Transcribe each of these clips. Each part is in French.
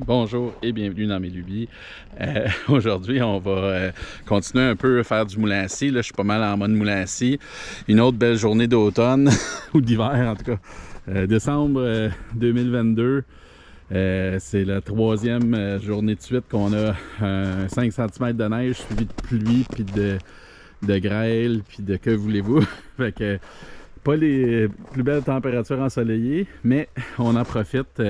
Bonjour et bienvenue dans mes lubies. Aujourd'hui, on va continuer un peu à faire du moulin à scie. Là, je suis pas mal en mode moulin à scie. Une autre belle journée d'automne, ou d'hiver en tout cas. Décembre 2022. C'est la troisième journée de suite qu'on a 5 cm de neige suivi de pluie, puis de grêle, puis de que voulez-vous. Fait que pas les plus belles températures ensoleillées, mais on en profite.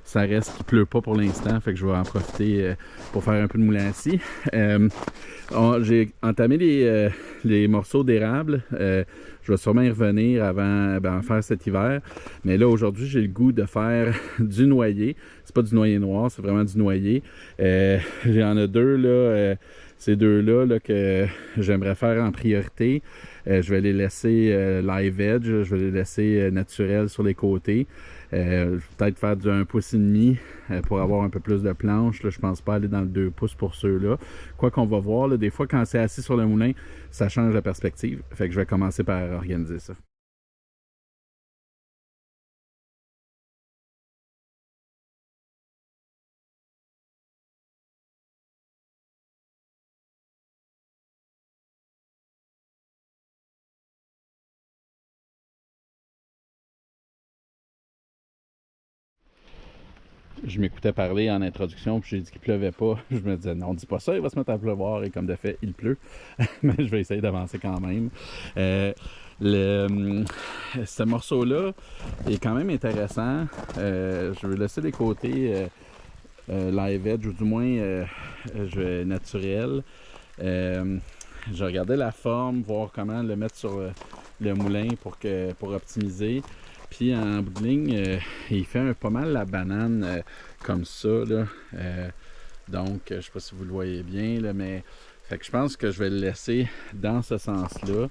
Ça reste qu'il pleut pas pour l'instant, fait que je vais en profiter pour faire un peu de moulin à scie. J'ai entamé les morceaux d'érable. Je vais sûrement y revenir avant en faire cet hiver. Mais là, aujourd'hui, j'ai le goût de faire du noyer. C'est pas du noyer noir, c'est vraiment du noyer. J'en ai deux là. Ces deux-là que j'aimerais faire en priorité. Je vais les laisser live edge, je vais les laisser naturels sur les côtés. Peut-être faire du 1,5 pouce pour avoir un peu plus de planches. Là, je pense pas aller dans le 2 pouces pour ceux-là. Quoi qu'on va voir, là, des fois quand c'est assis sur le moulin, ça change la perspective. Fait que je vais commencer par organiser ça. Je m'écoutais parler en introduction, puis j'ai dit qu'il pleuvait pas. Je me disais, non, dis pas ça, il va se mettre à pleuvoir, et comme de fait, il pleut. Mais je vais essayer d'avancer quand même. Ce morceau-là est quand même intéressant. Je vais laisser les côtés live edge, ou du moins naturel. Je regardais la forme, voir comment le mettre sur le moulin pour optimiser. Puis en bout de ligne, il fait pas mal la banane comme ça. Là. Donc, je sais pas si vous le voyez bien, là, mais fait que je pense que je vais le laisser dans ce sens-là.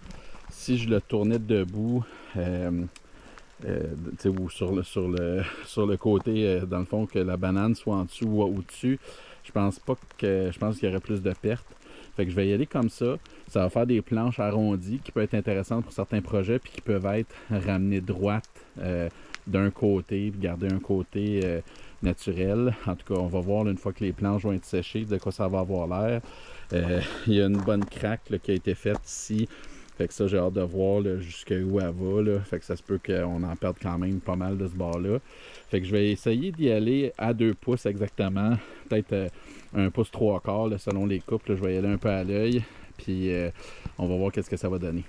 Si je le tournais debout, ou sur le côté, dans le fond, que la banane soit en dessous ou au-dessus, je pense qu'il y aurait plus de pertes. Fait que je vais y aller comme ça. Ça va faire des planches arrondies qui peuvent être intéressantes pour certains projets puis qui peuvent être ramenées droites d'un côté puis garder un côté naturel. En tout cas, on va voir là, une fois que les planches vont être séchées de quoi ça va avoir l'air. Il y a une bonne craque là, qui a été faite ici. Fait que ça, j'ai hâte de voir jusqu'où elle va. Là. Fait que ça se peut qu'on en perde quand même pas mal de ce bord-là. Fait que je vais essayer d'y aller à 2 pouces exactement. Peut-être 1 pouce 3 quarts là, selon les coupes. Là, je vais y aller un peu à l'œil. Puis on va voir qu'est-ce que ça va donner.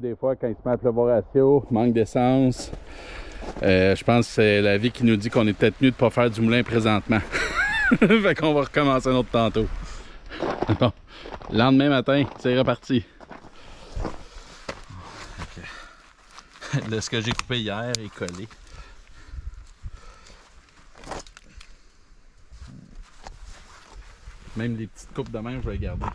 Des fois, quand il se met à pleuvoir assez haut, manque d'essence. Je pense que c'est la vie qui nous dit qu'on est peut-être mieux de ne pas faire du moulin présentement. Fait qu'on va recommencer un autre tantôt. Bon, lendemain matin, c'est reparti. Okay. Là, ce que j'ai coupé hier est collé. Même les petites coupes de même, je vais les garder.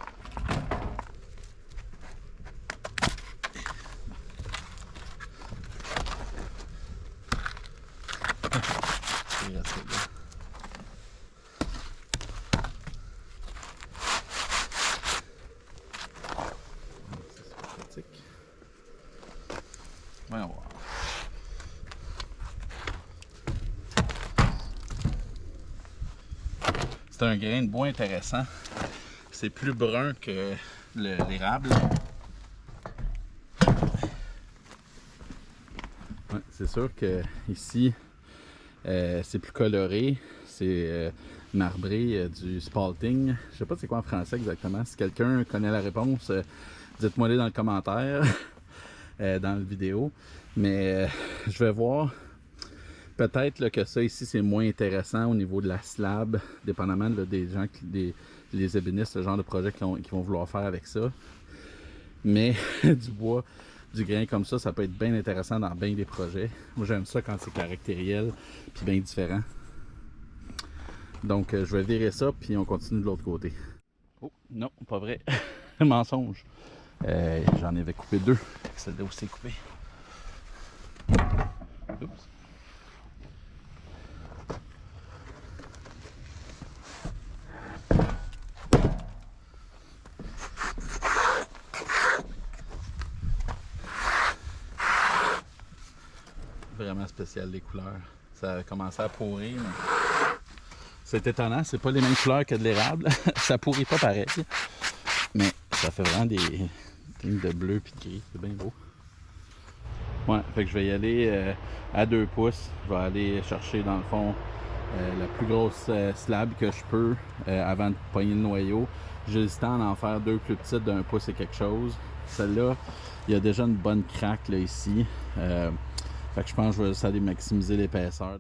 Voyons voir. C'est un grain de bois intéressant. C'est plus brun que l'érable. Ouais, c'est sûr que ici c'est plus coloré, c'est marbré du spalting. Je sais pas c'est quoi en français exactement. Si quelqu'un connaît la réponse, dites-moi-les dans le commentaire, dans la vidéo. Mais je vais voir. Peut-être là, que ça ici c'est moins intéressant au niveau de la slab, dépendamment là, des gens, les ébénistes, le genre de projet qui vont vouloir faire avec ça. Mais du bois, du grain comme ça peut être bien intéressant dans bien des projets. Moi j'aime ça quand c'est caractériel puis bien différent. Donc je vais virer ça puis on continue de l'autre côté. Oh non, pas vrai. Mensonge. J'en avais coupé deux. Celle-là aussi est coupée. Oups. Vraiment spécial les couleurs. Ça a commencé à pourrir. Mais... c'est étonnant, c'est pas les mêmes couleurs que de l'érable. Ça pourrit pas pareil. Mais ça fait vraiment des lignes de bleu puis de gris. C'est bien beau. Ouais, fait que je vais y aller à 2 pouces. Je vais aller chercher dans le fond la plus grosse slab que je peux avant de pogner le noyau. J'ai le temps d'en faire 2 plus petites d'1 pouce et quelque chose. Celle-là, il y a déjà une bonne craque là ici. Fait que je pense que je vais juste aller maximiser l'épaisseur.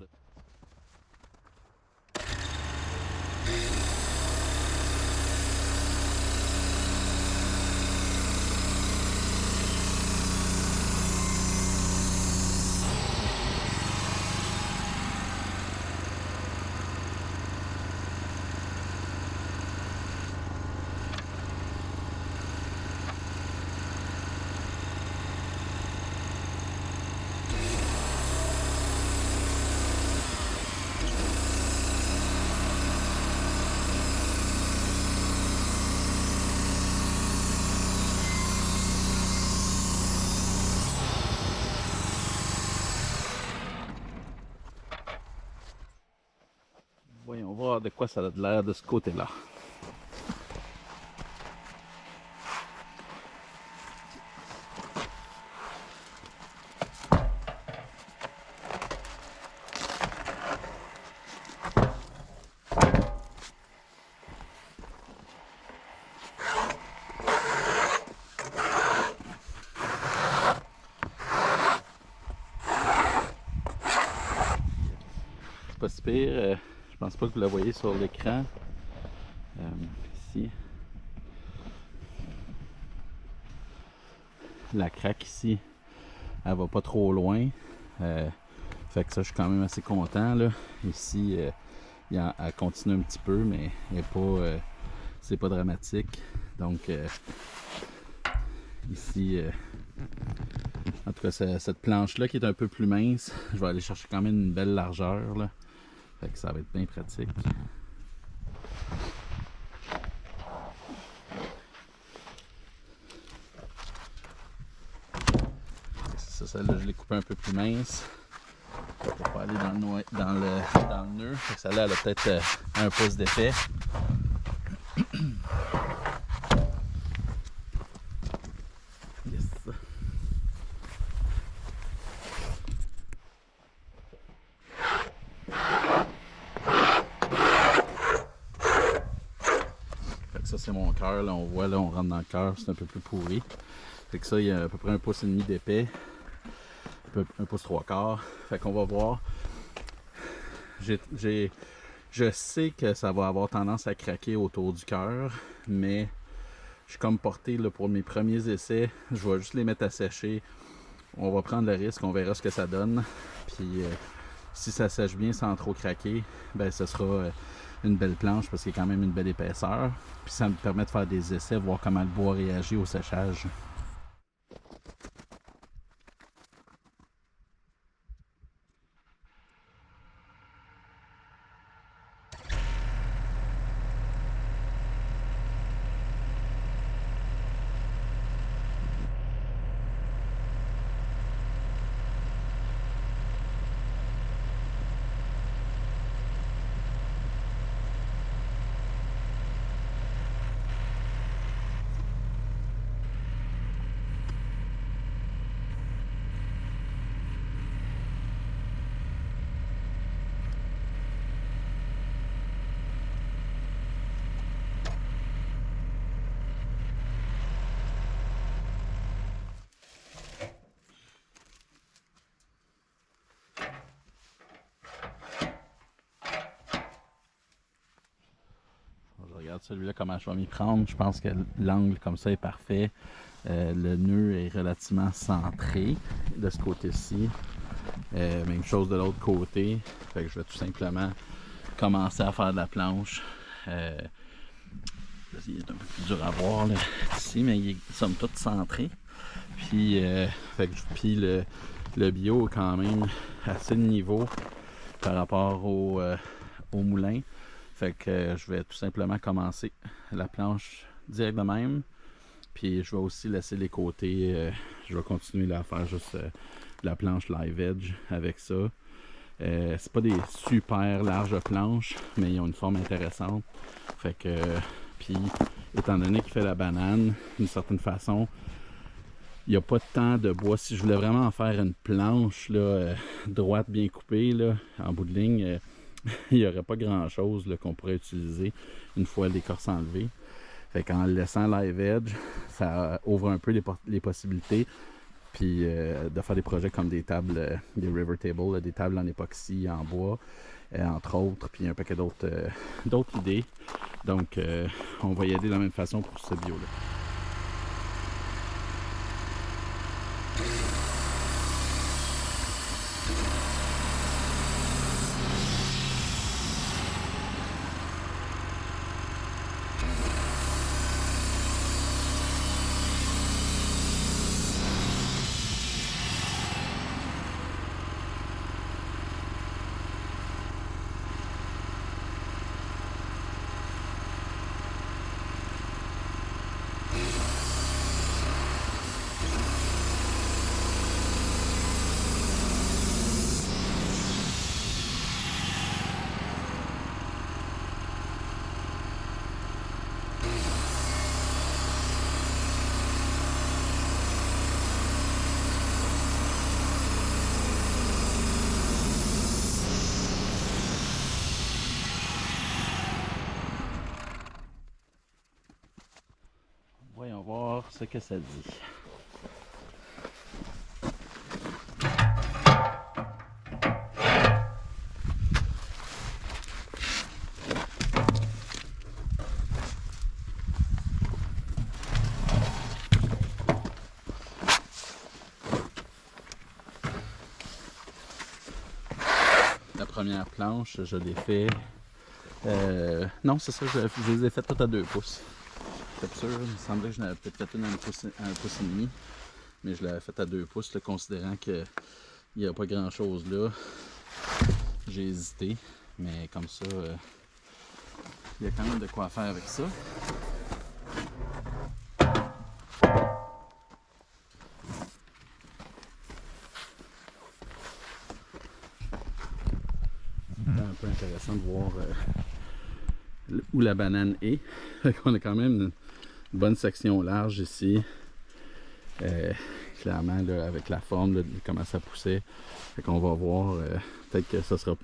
Voyons voir de quoi ça a l'air de ce côté-là. C'est pas si pire. Je pense pas que vous la voyez sur l'écran. Ici. La craque ici, elle va pas trop loin. Fait que ça, je suis quand même assez content. Là. Ici, elle continue un petit peu, mais c'est pas dramatique. Donc, ici, en tout cas, cette planche-là qui est un peu plus mince, je vais aller chercher quand même une belle largeur. Là. Fait que ça va être bien pratique. C'est ça, celle-là, je l'ai coupée un peu plus mince. Pour pas aller dans le nœud. Fait que celle-là, elle a peut-être 1 pouce d'épais. Yes. Ça c'est mon cœur, là on voit, là on rentre dans le cœur, c'est un peu plus pourri. Fait que ça il y a à peu près 1 pouce et demi d'épais, 1 pouce 3/4. Fait qu'on va voir. Je sais que ça va avoir tendance à craquer autour du cœur, mais je suis comme porté là, pour mes premiers essais. Je vais juste les mettre à sécher. On va prendre le risque, on verra ce que ça donne. Puis si ça sèche bien sans trop craquer, ben ce sera une belle planche parce qu'il y a quand même une belle épaisseur. Puis ça me permet de faire des essais, voir comment le bois réagit au séchage. celui-là, comment je vais m'y prendre. Je pense que l'angle comme ça est parfait. Le nœud est relativement centré de ce côté-ci. Même chose de l'autre côté. Fait que je vais tout simplement commencer à faire de la planche. Il est un peu plus dur à voir là, ici, mais il est somme toute centré. Puis, puis le bio est quand même assez de niveau par rapport au moulin. Fait que je vais tout simplement commencer la planche direct de même. Puis je vais aussi laisser les côtés. Je vais continuer là, à faire juste la planche live edge avec ça. C'est pas des super larges planches, mais ils ont une forme intéressante. Fait que, puis étant donné qu'il fait la banane, d'une certaine façon, il n'y a pas tant de bois. Si je voulais vraiment en faire une planche là, droite bien coupée, là, en bout de ligne, il n'y aurait pas grand chose là, qu'on pourrait utiliser une fois l'écorce enlevée. Fait qu'en le laissant live edge, ça ouvre un peu les possibilités. Puis de faire des projets comme des tables, des river tables, des tables en époxy, en bois, entre autres, puis un paquet d'autres idées. Donc on va y aller de la même façon pour ce bio-là. Voyons voir ce que ça dit. La première planche, je l'ai fait... non, c'est ça, je les ai faites toutes à 2 pouces. C'est sûr, il me semblait que je n'avais peut-être fait une à 1 pouce et demi, mais je l'avais faite à 2 pouces, là, considérant qu'il n'y a pas grand-chose là. J'ai hésité, mais comme ça, il y a quand même de quoi faire avec ça. C'est un peu intéressant de voir où la banane est. On a quand même une bonne section large ici. Clairement, là, avec la forme, là, comment ça poussait. Fait qu'on va voir, peut-être que ce sera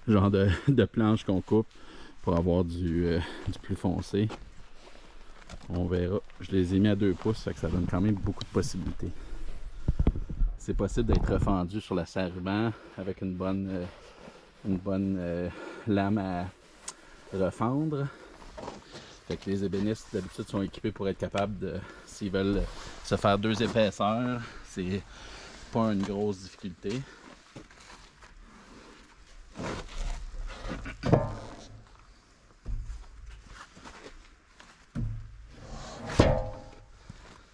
le genre de planche qu'on coupe pour avoir du plus foncé. On verra. Je les ai mis à 2 pouces, fait que ça donne quand même beaucoup de possibilités. C'est possible d'être fendu sur la serre-ruban avec une bonne lame à refendre. Fait que les ébénistes d'habitude sont équipés pour être capables de, s'ils veulent se faire 2 épaisseurs, c'est pas une grosse difficulté.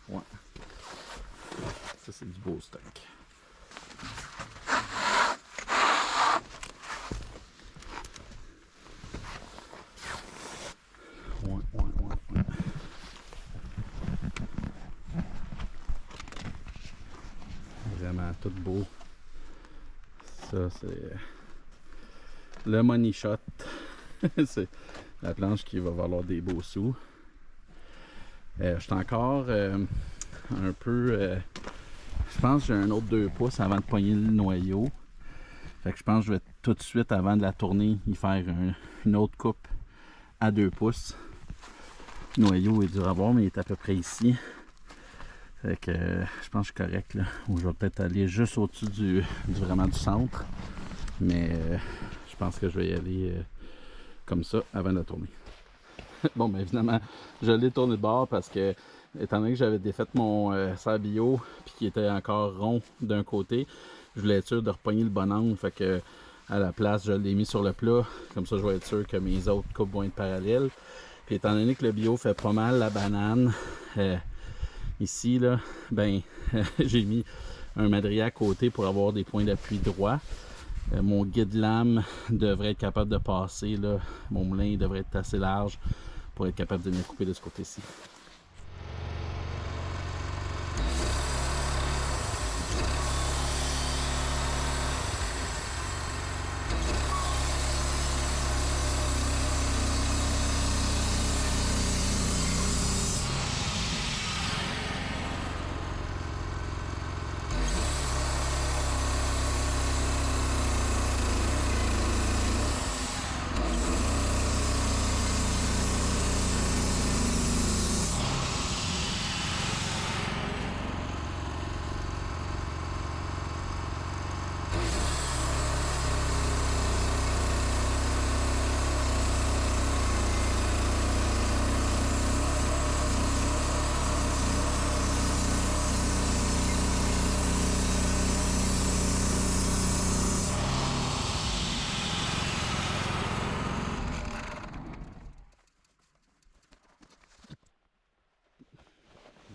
Ouais. Ça c'est du beau stock. Ouais. Vraiment tout beau. Ça c'est le money shot. C'est la planche qui va valoir des beaux sous. Je suis encore un peu... je pense que j'ai un autre 2 pouces avant de pogner le noyau. Fait que je pense que je vais tout de suite, avant de la tourner, y faire une autre coupe à 2 pouces. Le noyau est dur à voir, mais il est à peu près ici. Fait que je pense que je suis correct là. Ou je vais peut-être aller juste au-dessus vraiment du centre. Mais je pense que je vais y aller comme ça avant de la tourner. Bon, ben évidemment, je l'ai tourné de bord parce que, étant donné que j'avais défait mon sablio puis qu'il était encore rond d'un côté, je voulais être sûr de repogner le bon angle. Fait que, à la place, je l'ai mis sur le plat. Comme ça, je vais être sûr que mes autres coupes vont être parallèles. Puis étant donné que le bio fait pas mal la banane, ici, là, ben, j'ai mis un madrier à côté pour avoir des points d'appui droits. Mon guide lame devrait être capable de passer, là. Mon moulin devrait être assez large pour être capable de venir couper de ce côté-ci.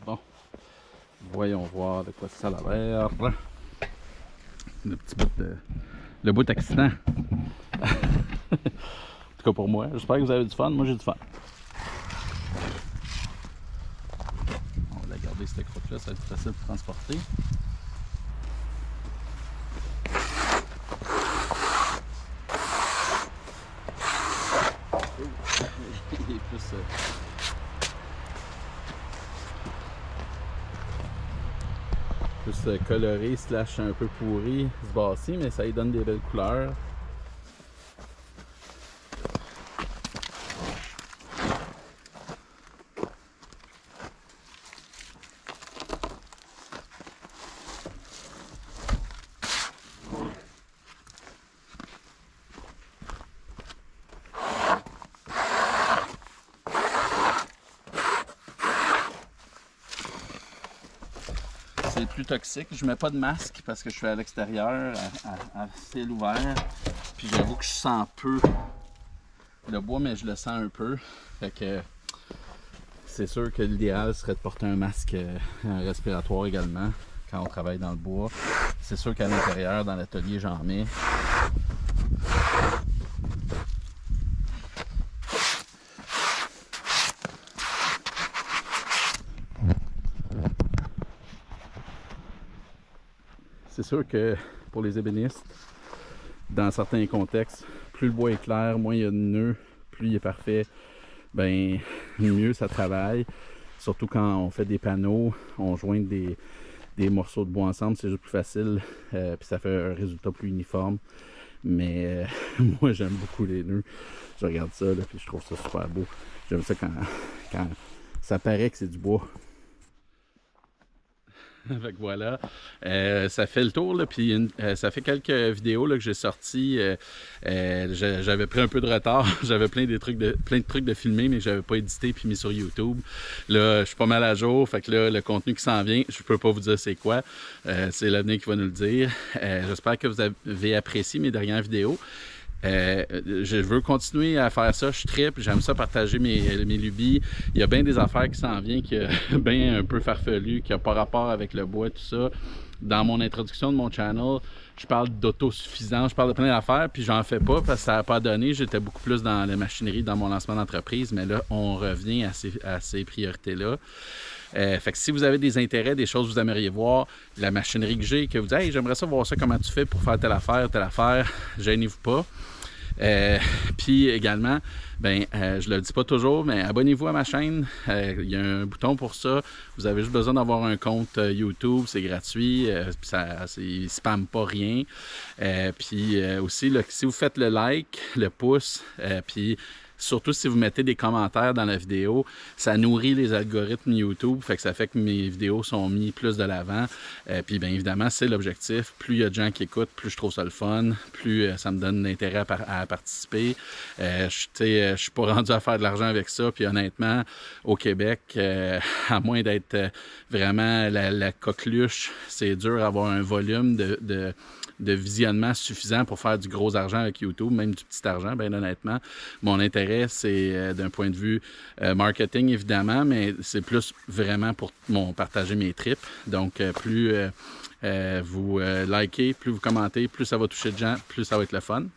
Bon, voyons voir de quoi ça a l'air. Le petit bout de... Le bout accident. En tout cas pour moi. J'espère que vous avez du fun. Moi j'ai du fun. On va la garder cette croûte-là, ça va être facile de transporter. Il est plus... coloré slash un peu pourri ce bas-ci, mais ça lui donne des belles couleurs. C'est plus toxique. Je mets pas de masque parce que je suis à l'extérieur, à ciel ouvert. Puis j'avoue que je sens peu le bois, mais je le sens un peu. Fait que c'est sûr que l'idéal serait de porter un masque respiratoire également quand on travaille dans le bois. C'est sûr qu'à l'intérieur, dans l'atelier, j'en mets. C'est sûr que pour les ébénistes, dans certains contextes, plus le bois est clair, moins il y a de nœuds, plus il est parfait, ben mieux ça travaille. Surtout quand on fait des panneaux, on joint des morceaux de bois ensemble, c'est juste plus facile, puis ça fait un résultat plus uniforme. Mais moi j'aime beaucoup les nœuds. Je regarde ça, là, puis je trouve ça super beau. J'aime ça quand ça paraît que c'est du bois. Fait que voilà, ça fait le tour, là, puis ça fait quelques vidéos là, que j'ai sorties. J'avais pris un peu de retard, j'avais plein de trucs de filmer, mais que j'avais pas édité puis mis sur YouTube. Là, je suis pas mal à jour, fait que là, le contenu qui s'en vient, je peux pas vous dire c'est quoi. C'est l'avenir qui va nous le dire. J'espère que vous avez apprécié mes dernières vidéos. Je veux continuer à faire ça, je trippe, j'aime ça partager mes lubies. Il y a bien des affaires qui s'en viennent, qui est bien un peu farfelu, qui n'a pas rapport avec le bois, tout ça. Dans mon introduction de mon channel, je parle d'autosuffisance, je parle de plein d'affaires, puis j'en fais pas parce que ça n'a pas donné. J'étais beaucoup plus dans la machinerie, dans mon lancement d'entreprise, mais là, on revient à ces priorités-là. Fait que si vous avez des intérêts, des choses que vous aimeriez voir, la machinerie que j'ai, que vous dites « Hey, j'aimerais ça voir ça, comment tu fais pour faire telle affaire », gênez-vous pas. Puis également, ben, je le dis pas toujours, mais abonnez-vous à ma chaîne. Il y a un bouton pour ça. Vous avez juste besoin d'avoir un compte YouTube, c'est gratuit, ça spamme pas rien. Puis aussi, là, si vous faites le like, le pouce, puis surtout si vous mettez des commentaires dans la vidéo, ça nourrit les algorithmes YouTube, fait que ça fait que mes vidéos sont mises plus de l'avant. Puis bien évidemment, c'est l'objectif. Plus il y a de gens qui écoutent, plus je trouve ça le fun, plus ça me donne l'intérêt à participer. Je suis pas rendu à faire de l'argent avec ça, puis honnêtement, au Québec, à moins d'être vraiment la coqueluche, c'est dur d'avoir un volume de visionnement suffisant pour faire du gros argent avec YouTube, même du petit argent, bien honnêtement. Mon intérêt, c'est d'un point de vue marketing, évidemment, mais c'est plus vraiment pour partager mes trips. Donc, plus vous likez, plus vous commentez, plus ça va toucher de gens, plus ça va être le fun.